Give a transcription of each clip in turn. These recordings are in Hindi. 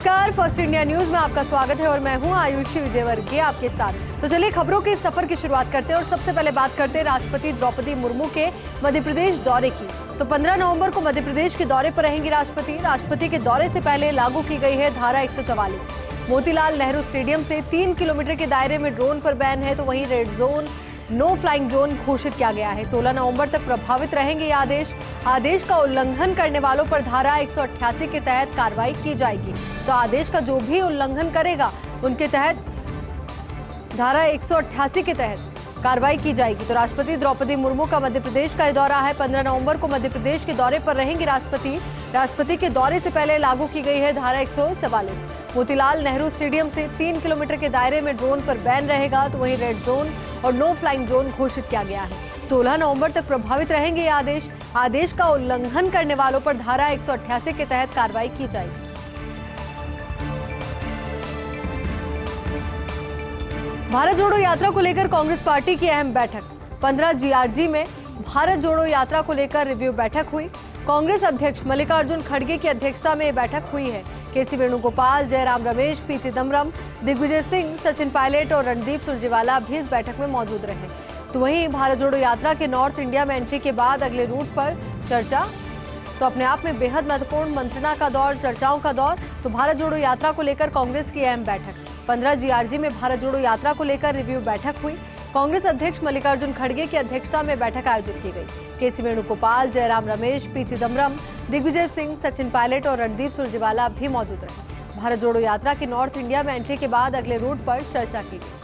नमस्कार, फर्स्ट इंडिया न्यूज में आपका स्वागत है और मैं हूं आयुषी विजयवर्गीय आपके साथ। तो चलिए खबरों के सफर की शुरुआत करते हैं और सबसे पहले बात करते हैं राष्ट्रपति द्रौपदी मुर्मू के मध्य प्रदेश दौरे की। तो 15 नवंबर को मध्य प्रदेश के दौरे पर रहेंगी राष्ट्रपति। राष्ट्रपति के दौरे से पहले लागू की गई है धारा 144। मोतीलाल नेहरू स्टेडियम से 3 किलोमीटर के दायरे में ड्रोन पर बैन है, तो वहीं red zone, no flying zone घोषित किया गया है। 16 नवंबर तक प्रभावित रहेंगे ये आदेश का उल्लंघन करने वालों पर धारा 188 के तहत कार्रवाई की जाएगी। तो आदेश का जो भी उल्लंघन करेगा उनके तहत धारा 188 के तहत कार्रवाई की जाएगी। तो राष्ट्रपति द्रौपदी मुर्मू का मध्य प्रदेश का दौरा है। 15 नवंबर को मध्य प्रदेश के दौरे पर रहेंगे राष्ट्रपति। राष्ट्रपति के दौरे से पहले लागू की गई है धारा 144। मोतीलाल नेहरू स्टेडियम से 3 किलोमीटर के दायरे में ड्रोन पर बैन रहेगा, तो वहीं रेड जोन और नो फ्लाइंग जोन घोषित किया गया है। 16 नवंबर तक प्रभावित रहेंगे ये आदेश का उल्लंघन करने वालों पर धारा 188 के तहत कार्रवाई की जाएगी। भारत जोड़ो यात्रा को लेकर कांग्रेस पार्टी की अहम बैठक। 15 जीआरजी में भारत जोड़ो यात्रा को लेकर रिव्यू बैठक हुई। कांग्रेस अध्यक्ष मल्लिकार्जुन खड़गे की अध्यक्षता में बैठक हुई है। केसी वेणुगोपाल, जयराम रमेश, पी चिदम्बरम, दिग्विजय सिंह, सचिन पायलट और रणदीप सुरजेवाला भी इस बैठक में मौजूद रहे। तो वहीं भारत जोड़ो यात्रा के नॉर्थ इंडिया में एंट्री के बाद अगले रूट पर चर्चा, तो अपने आप में बेहद महत्वपूर्ण मंत्रणा का दौर, चर्चाओं का दौर। तो भारत जोड़ो यात्रा को लेकर कांग्रेस की अहम बैठक। 15 जीआरजी में भारत जोड़ो यात्रा को लेकर रिव्यू बैठक हुई। कांग्रेस अध्यक्ष मल्लिकार्जुन खड़गे की अध्यक्षता में बैठक आयोजित की गई। केसी वेणुगोपाल, जयराम रमेश, पी चिदम्बरम, दिग्विजय सिंह, सचिन पायलट और रणदीप सुरजेवाला भी मौजूद रहे। भारत जोड़ो यात्रा के नॉर्थ इंडिया में एंट्री के बाद अगले रूट पर चर्चा की गई।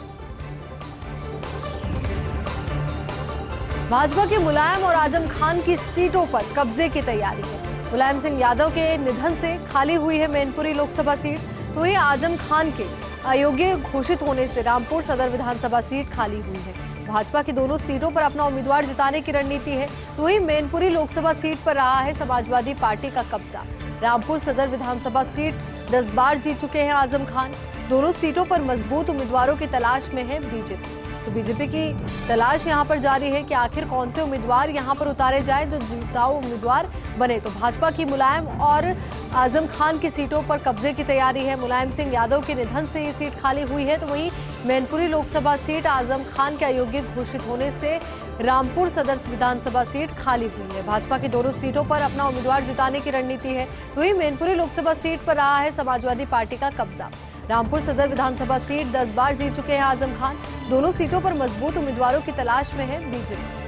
भाजपा के मुलायम और आजम खान की सीटों पर कब्जे की तैयारी है। मुलायम सिंह यादव के निधन से खाली हुई है मैनपुरी लोकसभा सीट, तो ये आजम खान के अयोग्य घोषित होने से रामपुर सदर विधानसभा सीट खाली हुई है। भाजपा की दोनों सीटों पर अपना उम्मीदवार जिताने की रणनीति है, तो वही मैनपुरी लोकसभा सीट पर रहा है समाजवादी पार्टी का कब्जा। रामपुर सदर विधानसभा सीट 10 बार जीत चुके हैं आजम खान। दोनों सीटों पर मजबूत उम्मीदवारों की तलाश में है बीजेपी। तो बीजेपी की तलाश यहां पर जारी है कि आखिर कौन से उम्मीदवार यहां पर उतारे जाएं जो जीताऊ उम्मीदवार बने। तो भाजपा की मुलायम और आजम खान की सीटों पर कब्जे की तैयारी है। मुलायम सिंह यादव के निधन से ये सीट खाली हुई है, तो वहीं मैनपुरी लोकसभा सीट आजम खान के अयोग्य घोषित होने से रामपुर सदर विधानसभा सीट खाली हुई है। भाजपा की दोनों सीटों पर अपना उम्मीदवार जिताने की रणनीति है, वहीं मैनपुरी लोकसभा सीट पर रहा है समाजवादी पार्टी का कब्जा। रामपुर सदर विधानसभा सीट 10 बार जीत चुके हैं आजम खान। दोनों सीटों पर मजबूत उम्मीदवारों की तलाश में है बीजेपी।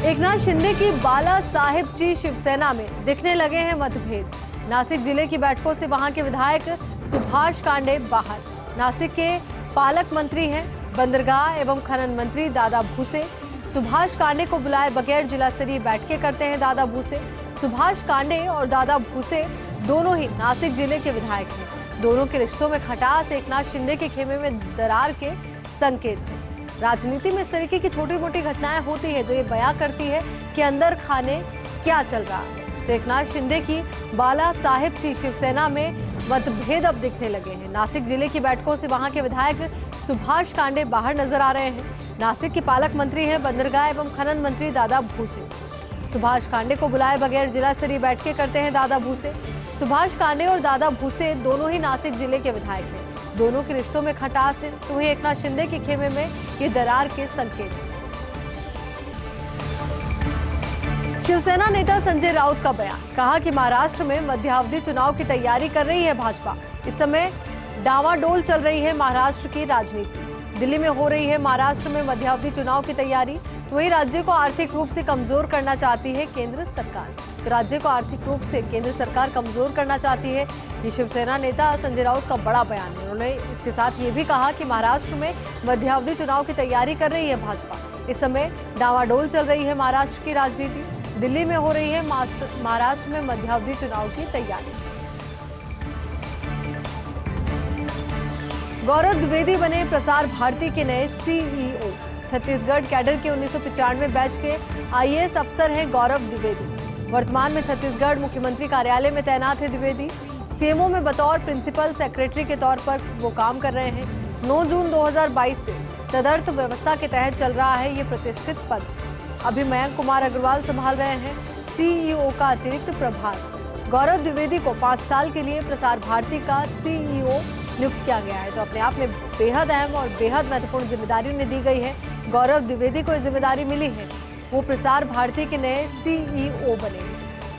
एकनाथ शिंदे की बाला साहेबची शिवसेना में दिखने लगे हैं मतभेद। नासिक जिले की बैठकों से वहां के विधायक सुभाष कांडे बाहर। नासिक के पालक मंत्री हैं बंदरगाह एवं खनन मंत्री दादा भूसे। सुभाष कांडे को बुलाए बगैर जिला स्तरीय बैठकें करते हैं दादा भूसे। सुभाष कांडे और दादा भूसे दोनों ही नासिक जिले के विधायक हैं। दोनों के रिश्तों में खटास एकनाथ शिंदे के खेमे में दरार के संकेत है। राजनीति में इस तरीके की छोटी मोटी घटनाएं होती है जो ये बयां करती है कि अंदर खाने क्या चल रहा है। तो एकनाथ शिंदे की बाला साहेबची शिवसेना में मतभेद अब दिखने लगे हैं। नासिक जिले की बैठकों से वहां के विधायक सुभाष कांडे बाहर नजर आ रहे हैं। नासिक के पालक मंत्री हैं बंदरगाह एवं खनन मंत्री दादा भूसे। सुभाष कांडे को बुलाए बगैर जिला स्तरीय बैठकें करते हैं दादा भूसे। सुभाष कांडे और दादा भूसे दोनों ही नासिक जिले के विधायक हैं। दोनों के रिश्तों में खटास है, तो वही एकनाथ शिंदे के खेमे में ये दरार के संकेत हैं। शिवसेना नेता संजय राउत का बयान, कहा कि महाराष्ट्र में मध्यावधि चुनाव की तैयारी कर रही है भाजपा। इस समय डावाडोल चल रही है महाराष्ट्र की राजनीति। दिल्ली में हो रही है महाराष्ट्र में मध्यावधि चुनाव की तैयारी, तो वही राज्य को आर्थिक रूप से कमजोर करना चाहती है केंद्र सरकार। तो राज्य को आर्थिक रूप से केंद्र सरकार कमजोर करना चाहती है। ये शिवसेना नेता संजय राउत का बड़ा बयान है। उन्होंने इसके साथ ये भी कहा कि महाराष्ट्र में मध्यावधि चुनाव की तैयारी कर रही है भाजपा। इस समय डावाडोल चल रही है महाराष्ट्र की राजनीति। दिल्ली में हो रही है महाराष्ट्र में मध्यावधि चुनाव की तैयारी। गौरव द्विवेदी बने प्रसार भारती के नए सीईओ। छत्तीसगढ़ कैडर के 1995 बैच के आईएएस अफसर हैं गौरव द्विवेदी। वर्तमान में छत्तीसगढ़ मुख्यमंत्री कार्यालय में तैनात है द्विवेदी। सीएमओ में बतौर प्रिंसिपल सेक्रेटरी के तौर पर वो काम कर रहे हैं। 9 जून 2022 से तदर्थ व्यवस्था के तहत चल रहा है ये प्रतिष्ठित पद। अभी मयंक कुमार अग्रवाल संभाल रहे हैं सीईओ का अतिरिक्त प्रभार। गौरव द्विवेदी को 5 साल के लिए प्रसार भारती का सीईओ नियुक्त किया गया है। तो अपने आप में बेहद अहम और बेहद महत्वपूर्ण जिम्मेदारी उन्हें दी गई है। गौरव द्विवेदी को जिम्मेदारी मिली है, वो प्रसार भारती के नए सीईओ बने।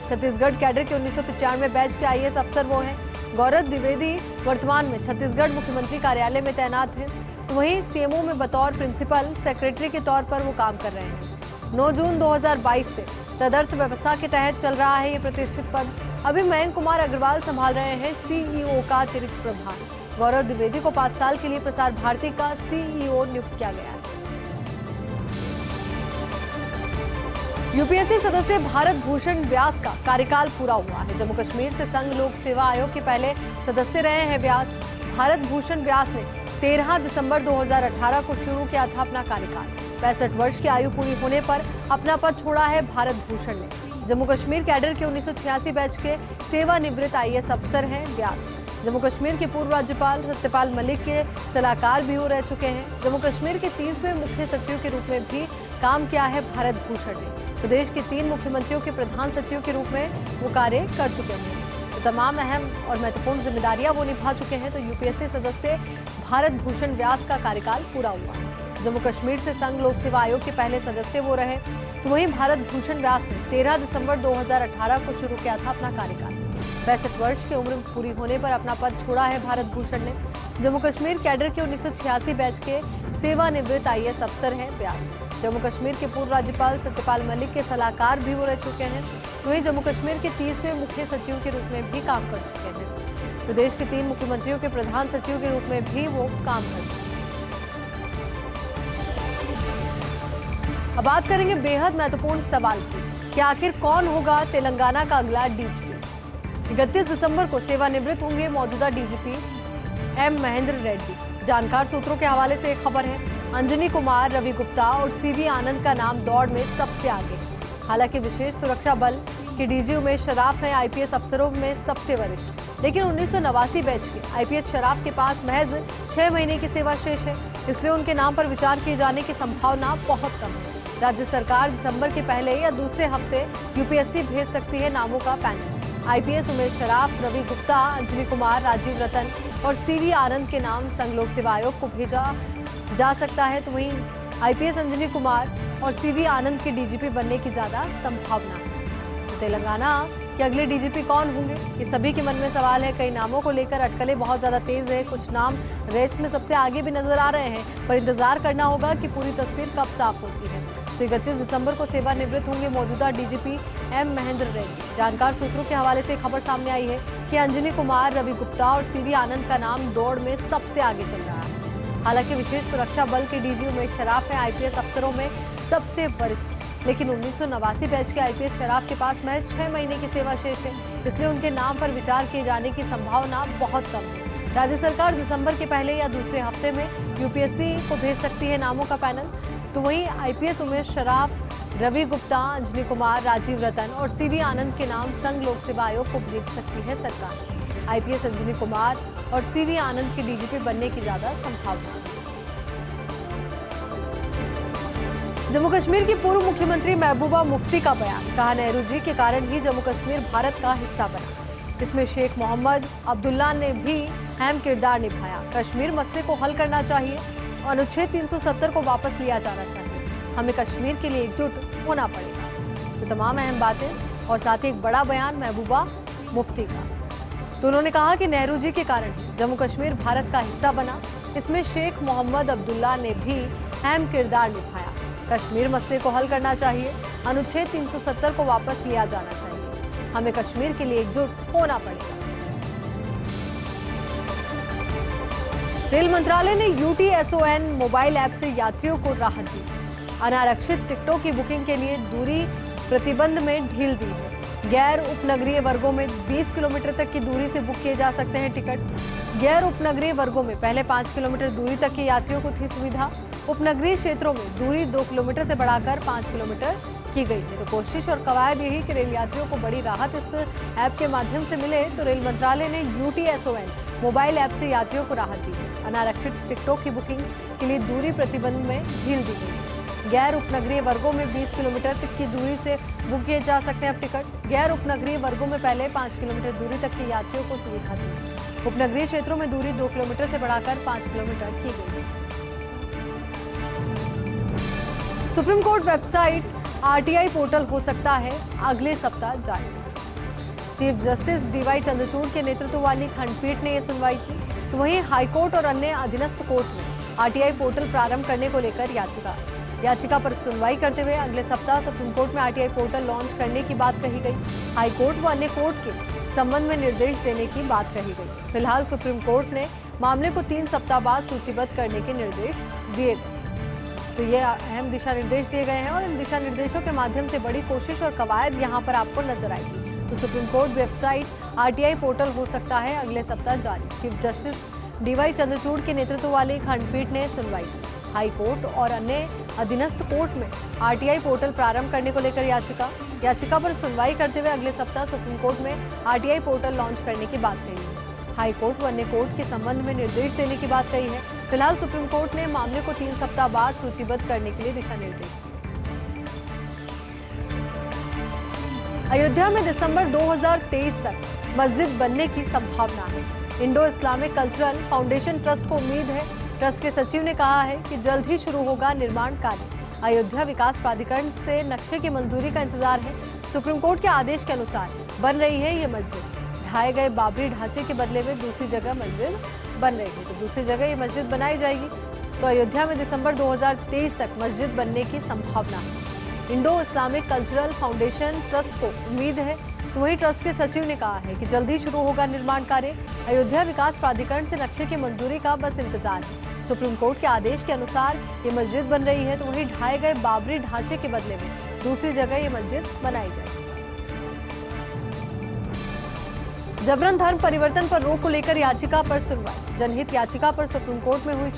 छत्तीसगढ़ कैडर के 1995 बैच के आईएएस अफसर वो हैं। गौरव द्विवेदी वर्तमान में छत्तीसगढ़ मुख्यमंत्री कार्यालय में तैनात हैं। तो वहीं सीएमओ में बतौर प्रिंसिपल सेक्रेटरी के तौर पर वो काम कर रहे हैं। 9 जून 2022 से तदर्थ व्यवस्था के तहत चल रहा है ये प्रतिष्ठित पद। अभी मयंक कुमार अग्रवाल संभाल रहे हैं सीईओ का अतिरिक्त प्रभार। गौरव द्विवेदी को 5 साल के लिए प्रसार भारती का सीईओ नियुक्त किया गया है। यूपीएससी सदस्य भारत भूषण व्यास का कार्यकाल पूरा हुआ है। जम्मू कश्मीर से संघ लोक सेवा आयोग के पहले सदस्य रहे हैं व्यास। भारत भूषण व्यास ने 13 दिसंबर 2018 को शुरू किया था अपना कार्यकाल। 65 वर्ष की आयु पूरी होने पर अपना पद छोड़ा है भारत भूषण ने। जम्मू कश्मीर कैडर के 1986 बैच के सेवानिवृत्त आईएएस अफसर हैं व्यास। जम्मू कश्मीर के पूर्व राज्यपाल सत्यपाल मलिक के सलाहकार भी हो रह चुके हैं। जम्मू कश्मीर के 30वें मुख्य सचिव के रूप में भी काम किया है भारत भूषण ने। प्रदेश के 3 मुख्यमंत्रियों के प्रधान सचिव के रूप में वो कार्य कर चुके हैं। तो तमाम अहम और महत्वपूर्ण जिम्मेदारियां वो निभा चुके हैं। तो यूपीएससी सदस्य भारत भूषण व्यास का कार्यकाल पूरा हुआ है। जम्मू कश्मीर से संघ लोक सेवा आयोग के पहले सदस्य वो रहे। तो वहीं भारत भूषण व्यास ने 13 दिसंबर 2018 को शुरू किया था अपना कार्यकाल। 65 वर्ष की उम्र पूरी होने पर अपना पद छोड़ा है भारत भूषण ने। जम्मू कश्मीर कैडर के 1986 बैच के सेवानिवृत्त आईएएस अफसर हैं व्यास। जम्मू कश्मीर के पूर्व राज्यपाल सत्यपाल मलिक के सलाहकार भी वो रह चुके हैं। वहीं जम्मू कश्मीर के 30वें मुख्य सचिव के रूप में भी काम कर चुके हैं। प्रदेश के 3 मुख्यमंत्रियों के प्रधान सचिव के रूप में भी वो काम कर चुके हैं। अब बात करेंगे बेहद महत्वपूर्ण सवाल की कि आखिर कौन होगा तेलंगाना का अगला डीजीपी। 31 दिसंबर को सेवानिवृत्त होंगे मौजूदा डीजीपी एम महेंद्र रेड्डी। जानकार सूत्रों के हवाले से एक खबर है, अंजनी कुमार, रवि गुप्ता और सीवी आनंद का नाम दौड़ में सबसे आगे। हालांकि विशेष सुरक्षा बल के डीजी उमेश शराफ हैं आईपीएस अफसरों में सबसे वरिष्ठ, लेकिन 1989 बैच के आईपीएस शराफ के पास महज 6 महीने की सेवा शेष है, इसलिए उनके नाम पर विचार किए जाने की संभावना बहुत कम है। राज्य सरकार दिसंबर के पहले या दूसरे हफ्ते यूपीएससी भेज सकती है नामों का पैनल। आईपीएस उमेश शराफ, रवि गुप्ता, अंजनी कुमार, राजीव रतन और सीवी आनंद के नाम संघ लोक सेवा आयोग को भेजा जा सकता है। तो वहीं आईपीएस अंजनी कुमार और सीवी आनंद के डीजीपी बनने की ज्यादा संभावना है। तो तेलंगाना के अगले डीजीपी कौन होंगे, ये सभी के मन में सवाल है। कई नामों को लेकर अटकलें बहुत ज्यादा तेज है। कुछ नाम रेस में सबसे आगे भी नजर आ रहे हैं, पर इंतजार करना होगा कि पूरी तस्वीर कब साफ होती है। तो 31 दिसंबर को सेवानिवृत्त होंगे मौजूदा डीजीपी एम महेंद्र रेड्डी। जानकार सूत्रों के हवाले से खबर सामने आई है कि अंजनी कुमार, रवि गुप्ता और सीवी आनंद का नाम दौड़ में सबसे आगे चल रहा है। हालांकि विशेष सुरक्षा बल के डीजी उमेश शराफ हैं आईपीएस अफसरों में सबसे वरिष्ठ, लेकिन 1989 बैच के आईपीएस शराफ के पास महज 6 महीने की सेवा शेष है, इसलिए उनके नाम पर विचार किए जाने की संभावना बहुत कम है। राज्य सरकार दिसंबर के पहले या दूसरे हफ्ते में यूपीएससी को भेज सकती है नामों का पैनल। तो वहीं आईपीएस उमेश शराफ, रवि गुप्ता, अंजनी कुमार, राजीव रतन और सीवी आनंद के नाम संघ लोक सेवा आयोग को भेज सकती है सरकार। आईपीएस अंजनी कुमार और सीवी आनंद के डीजीपी बनने की ज्यादा संभावना है। जम्मू कश्मीर की पूर्व मुख्यमंत्री महबूबा मुफ्ती का बयान, कहा नेहरू जी के कारण ही जम्मू कश्मीर भारत का हिस्सा बना। इसमें शेख मोहम्मद अब्दुल्ला ने भी अहम किरदार निभाया। कश्मीर मसले को हल करना चाहिए, अनुच्छेद 370 को वापस लिया जाना चाहिए, हमें कश्मीर के लिए एकजुट होना पड़ेगा। तो तमाम अहम बातें और साथ ही एक बड़ा बयान महबूबा मुफ्ती का। तो उन्होंने कहा कि नेहरू जी के कारण जम्मू कश्मीर भारत का हिस्सा बना। इसमें शेख मोहम्मद अब्दुल्ला ने भी अहम किरदार निभाया। कश्मीर मसले को हल करना चाहिए, अनुच्छेद 370 को वापस लिया जाना चाहिए, हमें कश्मीर के लिए एकजुट होना पड़ेगा। रेल मंत्रालय ने UTSON मोबाइल ऐप से यात्रियों को राहत दी। अनारक्षित टिकटों की बुकिंग के लिए दूरी प्रतिबंध में ढील दी है। गैर उपनगरीय वर्गों में 20 किलोमीटर तक की दूरी से बुक किए जा सकते हैं टिकट। गैर उपनगरीय वर्गों में पहले 5 किलोमीटर दूरी तक के यात्रियों को थी सुविधा। उपनगरीय क्षेत्रों में दूरी 2 किलोमीटर से बढ़ाकर 5 किलोमीटर की गई है। तो कोशिश और कवायद यही कि रेल यात्रियों को बड़ी राहत इस ऐप के माध्यम से मिले। तो रेल मंत्रालय ने UTSON मोबाइल ऐप से यात्रियों को राहत दी है। अनारक्षित टिकटों की बुकिंग के लिए दूरी प्रतिबंध में ढील दी गई। गैर उपनगरीय वर्गों में 20 किलोमीटर तक की दूरी से बुक किए जा सकते हैं अब टिकट। गैर उपनगरीय वर्गों में पहले 5 किलोमीटर दूरी तक के यात्रियों को सुविधा दी। उपनगरीय क्षेत्रों में दूरी 2 किलोमीटर से बढ़ाकर 5 किलोमीटर की गई है। Supreme court website RTI portal हो सकता है अगले सप्ताह जारी। चीफ जस्टिस डीवाई चंद्रचूड़ के नेतृत्व वाली खंडपीठ ने यह सुनवाई की। तो वहीं हाईकोर्ट और अन्य अधीनस्थ कोर्ट में आरटीआई पोर्टल प्रारंभ करने को लेकर याचिका पर सुनवाई करते हुए अगले सप्ताह सुप्रीम कोर्ट में आरटीआई पोर्टल लॉन्च करने की बात कही गई। हाईकोर्ट व अन्य कोर्ट के संबंध में निर्देश देने की बात कही गई। फिलहाल सुप्रीम कोर्ट ने मामले को 3 सप्ताह बाद सूचीबद्ध करने के निर्देश दिए गए। तो ये अहम दिशा निर्देश दिए गए हैं और इन दिशा निर्देशों के माध्यम से बड़ी कोशिश और कवायद यहाँ पर आपको नजर आएगी। तो supreme court website RTI portal हो सकता है अगले सप्ताह जारी। चीफ जस्टिस डीवाई चंद्रचूड़ के नेतृत्व वाली खंडपीठ ने सुनवाई की। हाई कोर्ट और अन्य अधीनस्थ कोर्ट में आरटीआई पोर्टल प्रारंभ करने को लेकर याचिका पर सुनवाई करते हुए अगले सप्ताह सुप्रीम कोर्ट में आरटीआई पोर्टल लॉन्च करने की बात कही है। हाई कोर्ट व अन्य कोर्ट के संबंध में निर्देश देने की बात कही है। फिलहाल सुप्रीम कोर्ट ने मामले को 3 सप्ताह बाद सूचीबद्ध करने के लिए दिशा निर्देश। अयोध्या में दिसंबर 2023 तक मस्जिद बनने की संभावना है। Indo Islamic cultural foundation trust को उम्मीद है। ट्रस्ट के सचिव ने कहा है कि जल्द ही शुरू होगा निर्माण कार्य। अयोध्या विकास प्राधिकरण से नक्शे की मंजूरी का इंतजार है। सुप्रीम कोर्ट के आदेश के अनुसार बन रही है ये मस्जिद। ढाए गए बाबरी ढांचे के बदले में दूसरी जगह मस्जिद बन रही है। तो दूसरी जगह ये मस्जिद बनाई जाएगी। तो अयोध्या में दिसंबर 2023 तक मस्जिद बनने की संभावना है। Indo Islamic cultural foundation trust को उम्मीद है। तो वहीं ट्रस्ट के सचिव ने कहा है कि जल्द ही शुरू होगा निर्माण कार्य। अयोध्या विकास प्राधिकरण से नक्शे की मंजूरी का बस इंतजार है। सुप्रीम कोर्ट के आदेश के अनुसार ये मस्जिद बन रही है। तो वहीं ढाए गए बाबरी ढांचे के बदले में दूसरी जगह ये मस्जिद बनाई जाएगी। जबरन धर्म परिवर्तन पर रोक को लेकर याचिका पर सुनवाई। जनहित याचिका पर सुप्रीम कोर्ट में हुई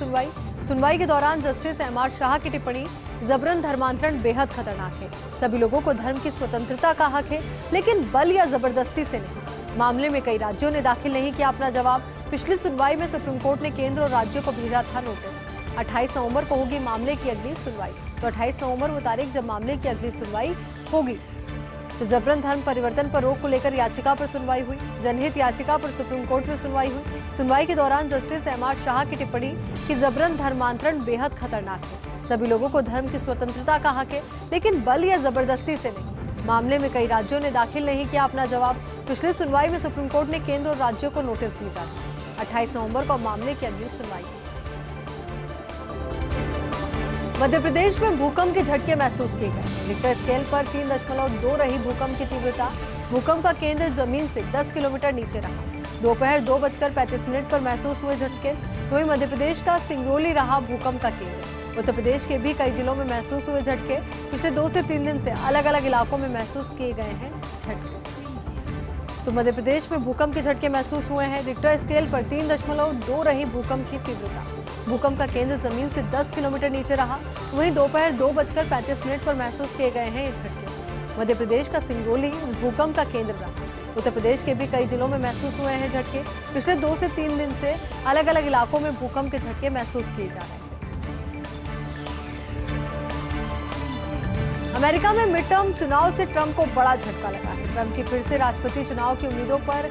सुनवाई के दौरान जस्टिस एमआर शाह की टिप्पणी, जबरन धर्मांतरण बेहद खतरनाक है। सभी लोगों को धर्म की स्वतंत्रता का हक है, लेकिन बल या जबरदस्ती से नहीं। मामले में कई राज्यों ने दाखिल नहीं किया अपना जवाब। पिछली सुनवाई में सुप्रीम कोर्ट ने केंद्र और राज्यों को भेजा था नोटिस। 28 नवंबर को होगी मामले की अगली सुनवाई। तो 28 नवंबर वो तारीख जब मामले की अगली सुनवाई होगी। तो जबरन धर्म परिवर्तन पर रोक को लेकर याचिका पर सुनवाई हुई। जनहित याचिका पर सुप्रीम कोर्ट में सुनवाई हुई। सुनवाई के दौरान जस्टिस एमआर शाह की टिप्पणी कि जबरन धर्मांतरण बेहद खतरनाक है। सभी लोगों को धर्म की स्वतंत्रता का हक है, लेकिन बल या जबरदस्ती से नहीं। मामले में कई राज्यों ने दाखिल नहीं किया अपना जवाब। पिछली सुनवाई में सुप्रीम कोर्ट ने केंद्र और राज्यों को नोटिस भेजा था। 28 नवंबर को मामले की अगली सुनवाई। मध्य प्रदेश में भूकंप के झटके महसूस किए गए। रिक्टर स्केल पर 3.2 रही भूकंप की तीव्रता। भूकंप का केंद्र जमीन से 10 किलोमीटर नीचे रहा। दोपहर 2:35 पर महसूस हुए झटके। वहीं मध्य प्रदेश का सिंगरौली रहा भूकंप का केंद्र। उत्तर प्रदेश के भी कई जिलों में महसूस हुए झटके। पिछले 2 से 3 दिन से अलग अलग इलाकों में महसूस किए गए हैं झटके। तो मध्य प्रदेश में भूकंप के झटके महसूस हुए हैं। रिक्टर स्केल पर 3.2 रही भूकंप की तीव्रता। भूकंप का केंद्र जमीन से 10 किलोमीटर नीचे रहा। वहीं दोपहर 2:35 पर महसूस किए गए हैं ये झटके। मध्य प्रदेश का सिंगरौली भूकंप का केंद्र रहा। उत्तर प्रदेश के भी कई जिलों में महसूस हुए हैं झटके। पिछले 2 से 3 दिन से अलग अलग इलाकों में भूकंप के झटके महसूस किए जा रहे हैं। अमेरिका में मिड टर्म चुनाव से ट्रंप को बड़ा झटका लगा है। ट्रंप की फिर से राष्ट्रपति चुनाव की उम्मीदों पर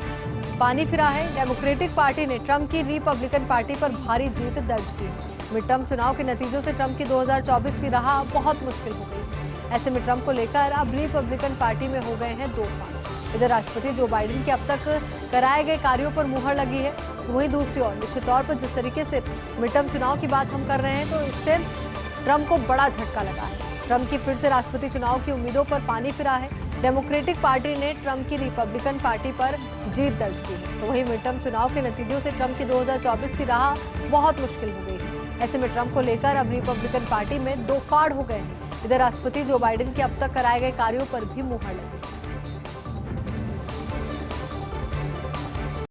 पानी फिरा है। डेमोक्रेटिक पार्टी ने ट्रंप की रिपब्लिकन पार्टी पर भारी जीत दर्ज की। मिड टर्म चुनाव के नतीजों से ट्रंप की 2024 की राह बहुत मुश्किल हो गई। ऐसे में ट्रंप को लेकर अब रिपब्लिकन पार्टी में हो गए हैं दो फाड़। इधर राष्ट्रपति जो बाइडेन के अब तक कराए गए कार्यों पर मुहर लगी है। वहीं दूसरी ओर निश्चित तौर पर जिस तरीके से मिड टर्म चुनाव की बात हम कर रहे हैं, तो इससे ट्रंप को बड़ा झटका लगा है। ट्रंप की फिर से राष्ट्रपति चुनाव की उम्मीदों पर पानी फिरा है। डेमोक्रेटिक पार्टी ने ट्रंप की रिपब्लिकन पार्टी पर जीत दर्ज की है। तो वहीं मिड टर्म चुनाव के नतीजों से ट्रंप की 2024 की राह बहुत मुश्किल हो गई है। ऐसे में ट्रंप को लेकर अब रिपब्लिकन पार्टी में दो फाड़ हो गए हैं। इधर राष्ट्रपति जो बाइडेन के अब तक कराए गए कार्यों पर भी मुहर लगी।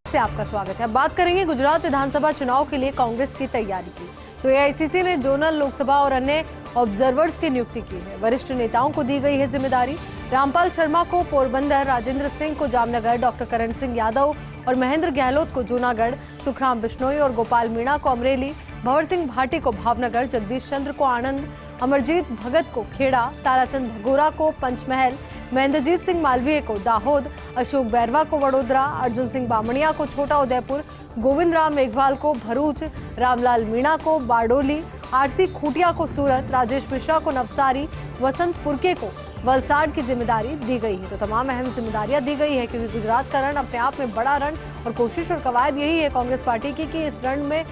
से आपका स्वागत है। अब बात करेंगे गुजरात विधानसभा चुनाव के लिए कांग्रेस की तैयारी की। तो एआईसीसी ने जोनल लोकसभा और अन्य ऑब्जर्वर्स की नियुक्ति की है। वरिष्ठ नेताओं को दी गई है जिम्मेदारी। रामपाल शर्मा को पोरबंदर, राजेंद्र सिंह को जामनगर, डॉक्टर करण सिंह यादव और महेंद्र गहलोत को जूनागढ़, सुखराम बिश्नोई और गोपाल मीणा को अमरेली, भंवर सिंह भाटी को भावनगर, जगदीश चंद्र को आणंद अमरजीत भगत को खेड़ा, ताराचंद भगोरा को पंचमहल, महेंद्रजीत सिंह मालवीय को दाहोद, अशोक बैरवा को वडोदरा, अर्जुन सिंह बामणिया को छोटा उदयपुर, गोविंद राम मेघवाल को भरूच, रामलाल मीणा को बारडोली, आरसी खूटिया को सूरत, राजेश मिश्रा को नवसारी, वसंत पुरके को वलसाड की जिम्मेदारी दी गई है। तो तमाम अहम जिम्मेदारियां दी गई है, क्योंकि गुजरात का रण अपने आप में बड़ा रण और कोशिश और कवायद यही है कांग्रेस पार्टी की कि इस रण में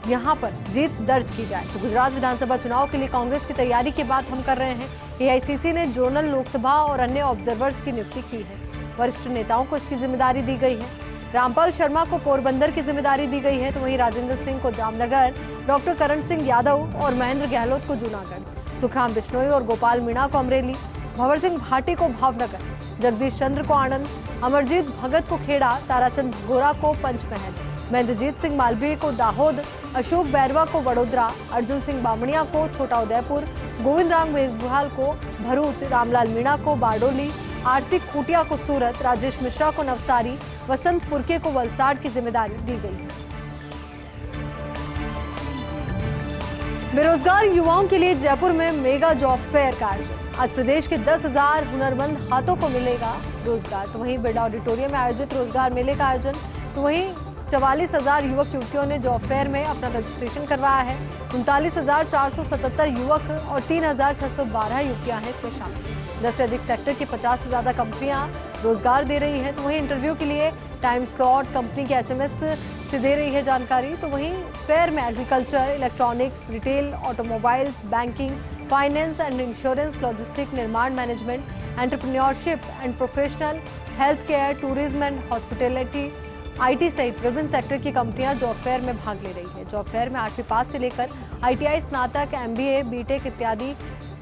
यहाँ पर जीत दर्ज की जाए। तो गुजरात विधानसभा चुनाव के लिए कांग्रेस की तैयारी की बात हम कर रहे हैं। एआईसीसी ने जोनल लोकसभा और अन्य ऑब्जर्वर्स की नियुक्ति की है। वरिष्ठ नेताओं को इसकी जिम्मेदारी दी गई है। रामपाल शर्मा को पोरबंदर की जिम्मेदारी दी गई है, तो वहीं राजेंद्र सिंह को जामनगर, डॉक्टर करण सिंह यादव और महेंद्र गहलोत को जूनागढ़, सुखराम बिश्नोई और गोपाल मीणा को अमरेली, भंवर सिंह भाटी को भावनगर, जगदीश चंद्र को आनंद, अमरजीत भगत को खेड़ा, ताराचंद भगोरा को पंचमहल, महेंद्रजीत सिंह मालवीय को दाहोद, अशोक बैरवा को वडोदरा, अर्जुन सिंह बामणिया को छोटा उदयपुर, गोविंद राम मेघवाल को भरूच, रामलाल मीणा को बारडोली, आरसी खूटिया को सूरत, राजेश मिश्रा को नवसारी, वसंत पुरके को वलसाड की जिम्मेदारी दी गई है। बेरोजगार युवाओं के लिए जयपुर में मेगा जॉब फेयर का आयोजन। आज प्रदेश के 10,000 हुनरमंद हाथों को मिलेगा रोजगार। तो वहीं बिरला ऑडिटोरियम में आयोजित रोजगार मेले का आयोजन, तो वहीं 44,000 युवक युवतियों ने जॉब फेयर में अपना रजिस्ट्रेशन करवाया है। 39,477 युवक और 3,612 युवतियां हैं इसमें शामिल। 10 से अधिक सेक्टर की 50 से ज्यादा कंपनियां रोजगार दे रही हैं। तो वहीं इंटरव्यू के लिए टाइम स्लॉट कंपनी के SMS से दे रही है जानकारी। तो वहीं फेयर में agriculture, electronics, retail, automobiles, banking, finance and insurance, logistic, निर्माण management, entrepreneurship and professional, health care, tourism and hospitality, IT सहित विभिन्न सेक्टर की कंपनियां जॉब फेयर में भाग ले रही है। जॉब फेयर में 8वीं पास से लेकर ITI, स्नातक, MBA, BTEC इत्यादि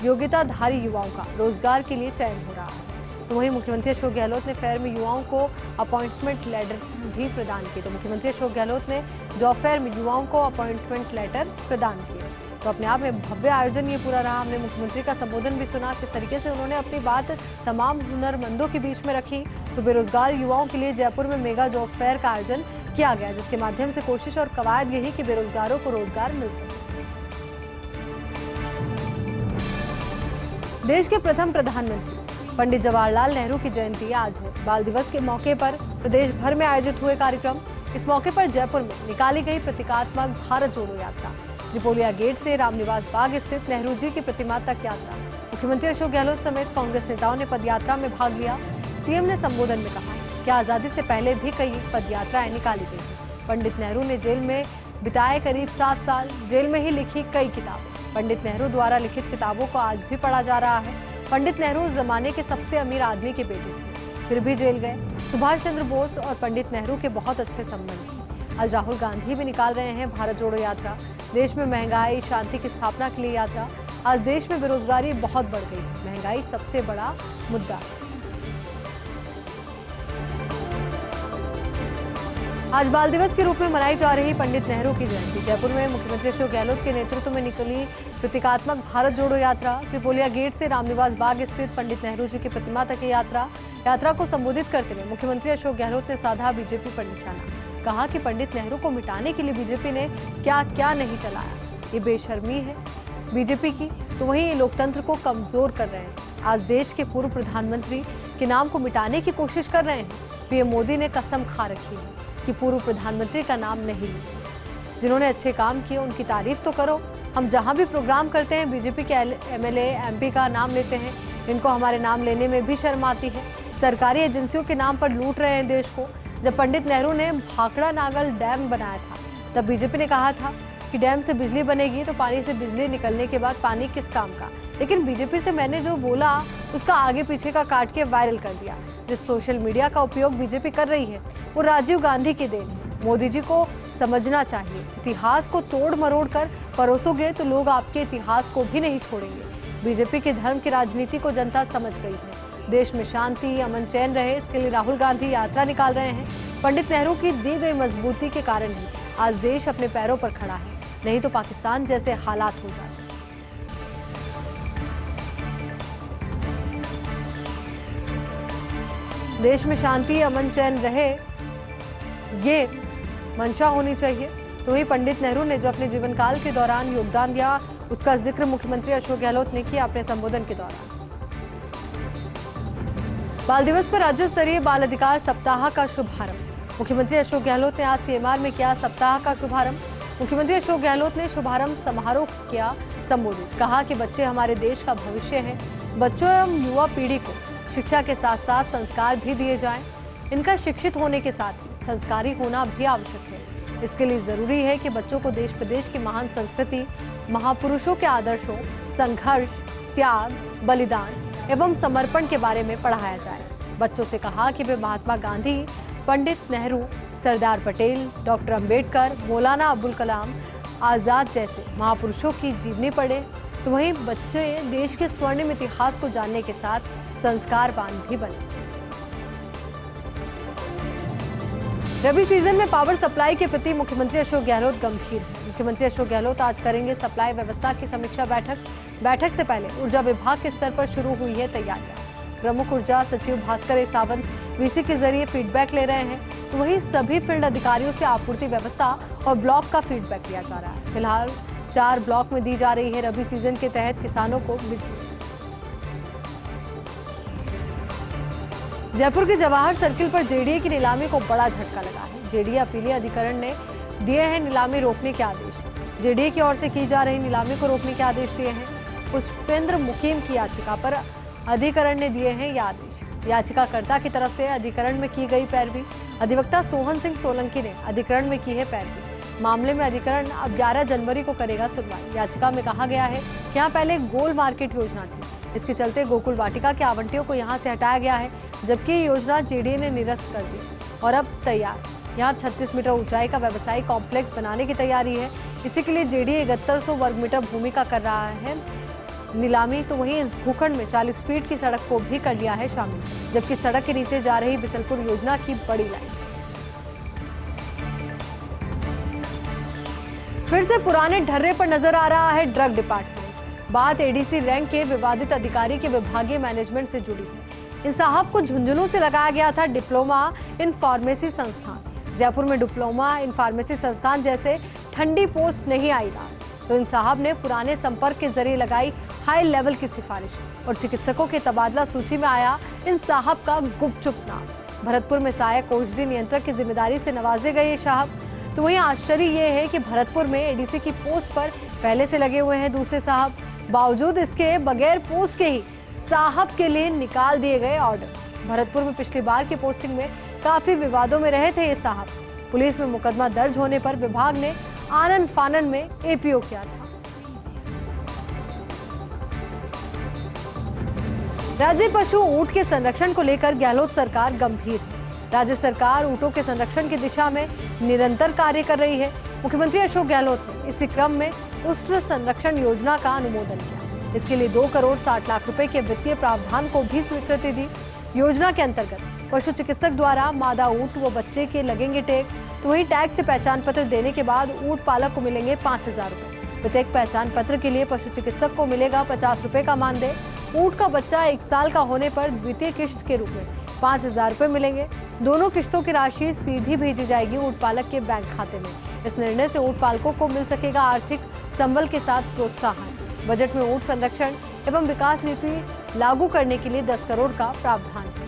योग्यताधारी युवाओं का रोजगार के लिए चयन हो रहा है। तो वहीं मुख्यमंत्री अशोक गहलोत ने फेयर में युवाओं को अपॉइंटमेंट लेटर भी प्रदान किए। तो मुख्यमंत्री अशोक गहलोत ने जॉब फेयर में युवाओं को अपॉइंटमेंट लेटर प्रदान किए। तो अपने आप में भव्य आयोजन ये पूरा रहा। हमने मुख्यमंत्री का संबोधन भी सुना, किस तरीके से उन्होंने अपनी बात तमाम हुनरमंदों के बीच में रखी। तो बेरोजगार युवाओं के लिए जयपुर में मेगा जॉब फेयर का आयोजन किया गया, जिसके माध्यम से कोशिश और कवायद यही कि बेरोजगारों को रोजगार मिल सके। देश के प्रथम प्रधानमंत्री पंडित जवाहरलाल नेहरू की जयंती आज है। बाल दिवस के मौके पर प्रदेश भर में आयोजित हुए कार्यक्रम। इस मौके पर जयपुर में निकाली गई प्रतीकात्मक भारत जोड़ो यात्रा, त्रिपोलिया गेट से रामनिवास बाग स्थित नेहरू जी की प्रतिमा तक यात्रा। मुख्यमंत्री अशोक गहलोत समेत कांग्रेस नेताओं ने पदयात्रा में भाग लिया। सीएम ने संबोधन में कहा कि आजादी से पहले भी कई पदयात्राएं निकाली गई हैं। पंडित नेहरू ने जेल में बिताए करीब 7 साल, जेल में ही लिखी कई किताबें। पंडित नेहरू द्वारा लिखित किताबों को आज भी पढ़ा जा रहा है। पंडित नेहरू उस जमाने के सबसे अमीर आदमी के बेटे थे, फिर भी जेल गए। सुभाष चंद्र बोस और पंडित नेहरू के बहुत अच्छे संबंध थे। आज राहुल गांधी भी निकाल रहे हैं भारत जोड़ो यात्रा। देश में महंगाई, शांति की स्थापना के लिए यात्रा। आज देश में बेरोजगारी बहुत बढ़ गई, महंगाई सबसे बड़ा मुद्दा। आज बाल दिवस के रूप में मनाई जा रही पंडित नेहरू की जयंती। जयपुर में मुख्यमंत्री अशोक गहलोत के नेतृत्व में निकली प्रतीकात्मक भारत जोड़ो यात्रा। त्रिपोलिया गेट से रामनिवास बाग स्थित पंडित नेहरू जी की प्रतिमा तक की यात्रा को संबोधित करते हुए मुख्यमंत्री अशोक गहलोत ने साधा बीजेपी पर निशाना। कहा कि पंडित नेहरू को मिटाने के लिए बीजेपी ने क्या क्या नहीं चलाया। ये बेशर्मी है बीजेपी की, तो वहीं लोकतंत्र को कमजोर कर रहे हैं। आज देश के पूर्व प्रधानमंत्री के नाम को मिटाने की कोशिश कर रहे हैं। पीएम मोदी ने कसम खा रखी है कि पूर्व प्रधानमंत्री का नाम नहीं लिया। जिन्होंने अच्छे काम किए उनकी तारीफ तो करो। हम जहां भी प्रोग्राम करते हैं बीजेपी के MLA MP का नाम लेते हैं। इनको हमारे नाम लेने में भी शर्म आती है। सरकारी एजेंसियों के नाम पर लूट रहे हैं देश को। जब पंडित नेहरू ने भाखड़ा नागल डैम बनाया था, तब बीजेपी ने कहा था कि डैम से बिजली बनेगी, तो पानी से बिजली निकलने के बाद पानी किस काम का। लेकिन बीजेपी से मैंने जो बोला उसका आगे पीछे का काट के वायरल कर दिया। जिस सोशल मीडिया का उपयोग बीजेपी कर रही है वो राजीव गांधी की देन है। मोदी जी को समझना चाहिए, इतिहास को तोड़ मरोड़ कर परोसोगे तो लोग आपके इतिहास को भी नहीं छोड़ेंगे। बीजेपी के धर्म की राजनीति को जनता समझ गई है। देश में शांति, अमन, चैन रहे, इसके लिए राहुल गांधी यात्रा निकाल रहे हैं। पंडित नेहरू की दी गई मजबूती के कारण ही आज देश अपने पैरों पर खड़ा है, नहीं तो पाकिस्तान जैसे हालात हो जाते। देश में शांति, अमन, चैन रहे, ये मंशा होनी चाहिए। तो वहीं पंडित नेहरू ने जो अपने जीवन काल के दौरान योगदान दिया, उसका जिक्र मुख्यमंत्री अशोक गहलोत ने किया अपने संबोधन के दौरान। बाल दिवस पर राज्य स्तरीय बाल अधिकार सप्ताह का शुभारंभ। मुख्यमंत्री अशोक गहलोत ने आज सीएमआर में किया सप्ताह का शुभारंभ। मुख्यमंत्री अशोक गहलोत ने शुभारंभ समारोह किया संबोधित। कहा कि बच्चे हमारे देश का भविष्य है। बच्चों एवं युवा पीढ़ी को शिक्षा के साथ साथ संस्कार भी दिए जाएं। इनका शिक्षित होने के साथ ही संस्कारी होना भी आवश्यक है। इसके लिए जरूरी है कि बच्चों को देश प्रदेश की महान संस्कृति, महापुरुषों के आदर्शों, संघर्ष, त्याग, बलिदान एवं समर्पण के बारे में पढ़ाया जाए। बच्चों से कहा कि वे महात्मा गांधी, पंडित नेहरू, सरदार पटेल, डॉक्टर अंबेडकर, मौलाना अबुल कलाम आजाद जैसे महापुरुषों की जीवनी पढ़े। तो वहीं बच्चे देश के स्वर्णिम इतिहास को जानने के साथ संस्कारवान भी बने। रबी सीजन में पावर सप्लाई के प्रति मुख्यमंत्री अशोक गहलोत गंभीर हैं। मुख्यमंत्री अशोक गहलोत आज करेंगे सप्लाई व्यवस्था की समीक्षा बैठक। बैठक से पहले ऊर्जा विभाग के स्तर पर शुरू हुई है तैयारियां। प्रमुख ऊर्जा सचिव भास्कर ए सावंत वीसी के जरिए फीडबैक ले रहे हैं। तो वहीं सभी फील्ड अधिकारियों से आपूर्ति व्यवस्था और ब्लॉक का फीडबैक लिया जा रहा है। फिलहाल 4 ब्लॉक में दी जा रही है रबी सीजन के तहत किसानों को बिजली। जयपुर के जवाहर सर्किल पर जेडीए की नीलामी को बड़ा झटका लगा है। जेडीए अपीलीय अधिकरण ने दिए हैं नीलामी रोकने के आदेश। जेडीए की ओर से की जा रही नीलामी को रोकने के आदेश दिए हैं। पुष्पेंद्र मुकीम की याचिका पर अधिकरण ने दिए हैं ये आदेश। याचिकाकर्ता की तरफ से अधिकरण में की गई पैरवी। अधिवक्ता सोहन सिंह सोलंकी ने अधिकरण में की है पैरवी। मामले में अधिकरण अब 11 जनवरी को करेगा सुनवाई। याचिका में कहा गया है कि यहाँ पहले गोल मार्केट योजना थी। इसके चलते गोकुल वाटिका के आवंटियों को यहाँ से हटाया गया है, जबकि ये योजना जेडीए ने निरस्त कर दी और अब तैयार। यहाँ 36 मीटर ऊंचाई का व्यवसायिक कॉम्प्लेक्स बनाने की तैयारी है। इसी के लिए जेडीए 7100 वर्ग मीटर भूमि का कर रहा है नीलामी। तो वहीं इस भूखंड में 40 फीट की सड़क को भी कर लिया है शामिल, जबकि सड़क के नीचे जा रही बिसलपुर योजना की बड़ी लाइन। फिर से पुराने ढर्रे पर नजर आ रहा है ड्रग डिपार्टमेंट। बात एडीसी रैंक के विवादित अधिकारी के विभागीय मैनेजमेंट से जुड़ी है। इन साहब को झुंझुनू से लगाया गया था डिप्लोमा इन फार्मेसी संस्थान। जयपुर में डिप्लोमा इन फार्मेसी संस्थान जैसे ठंडी पोस्ट नहीं आई रास, तो इन साहब ने पुराने संपर्क के जरिए लगाई हाई लेवल की सिफारिश और चिकित्सकों के तबादला सूची में आया इन साहब का गुपचुप नाम। भरतपुर में सहायक औषधि नियंत्रक की जिम्मेदारी से नवाजे गए ये साहब। तो वहीं आश्चर्य ये है कि भरतपुर में एडीसी की पोस्ट पर पहले से लगे हुए हैं दूसरे साहब। बावजूद इसके बगैर पोस्ट के ही साहब के लिए निकाल दिए गए ऑर्डर। भरतपुर में पिछली बार की पोस्टिंग में काफी विवादों में रहे थे ये साहब। पुलिस में मुकदमा दर्ज होने पर विभाग ने आनन फानन में एपीओ किया था। राज्य पशु ऊंट के संरक्षण को लेकर गहलोत सरकार गंभीर है। राज्य सरकार ऊंटों के संरक्षण की दिशा में निरंतर कार्य कर रही है। मुख्यमंत्री अशोक गहलोत ने इसी क्रम में ऊंट संरक्षण योजना का अनुमोदन किया। इसके लिए 2 करोड़ 60 लाख रुपए के वित्तीय प्रावधान को भी स्वीकृति दी। योजना के अंतर्गत पशु चिकित्सक द्वारा मादा ऊंट व बच्चे के लगेंगे टैग। तो वहीं टैग से पहचान पत्र देने के बाद ऊंट पालक को मिलेंगे 5000 रुपए। प्रत्येक पहचान पत्र के लिए पशु चिकित्सक को मिलेगा 50 रुपए का मानदेय। ऊंट का बच्चा 1 साल का होने पर द्वितीय किश्त के रूप में 5000 रुपए मिलेंगे। दोनों किश्तों की राशि सीधी भेजी जाएगी ऊंट पालक के बैंक खाते में। इस निर्णय से ऊंट पालकों को मिल सकेगा आर्थिक संबल के साथ प्रोत्साहन। बजट में ऊंट संरक्षण एवं विकास नीति लागू करने के लिए 10 करोड़ का प्रावधान है।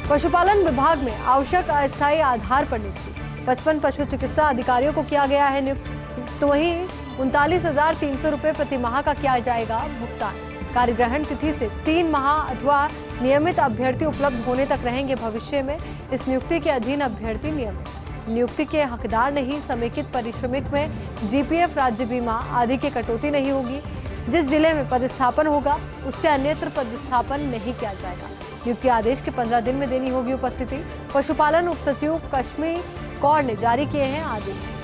पशुपालन विभाग में आवश्यक अस्थायी आधार पर नियुक्ति। 55 पशु चिकित्सा अधिकारियों को किया गया है नियुक्त। तो वहीं 39,300 रुपए प्रति माह का किया जाएगा भुगतान। कार्यग्रहण तिथि से 3 माह अथवा नियमित अभ्यर्थी उपलब्ध होने तक रहेंगे भविष्य में। इस नियुक्ति के अधीन अभ्यर्थी नियमित नियुक्ति के हकदार नहीं। समेकित पारिश्रमिक में जीपीएफ, राज्य बीमा आदि की कटौती नहीं होगी। जिस जिले में पदस्थापन होगा उसके अन्यत्र पदस्थापन नहीं किया जाएगा। नियुक्ति आदेश के 15 दिन में देनी होगी उपस्थिति। पशुपालन उप सचिव कश्मीर कौर ने जारी किए हैं आदेश।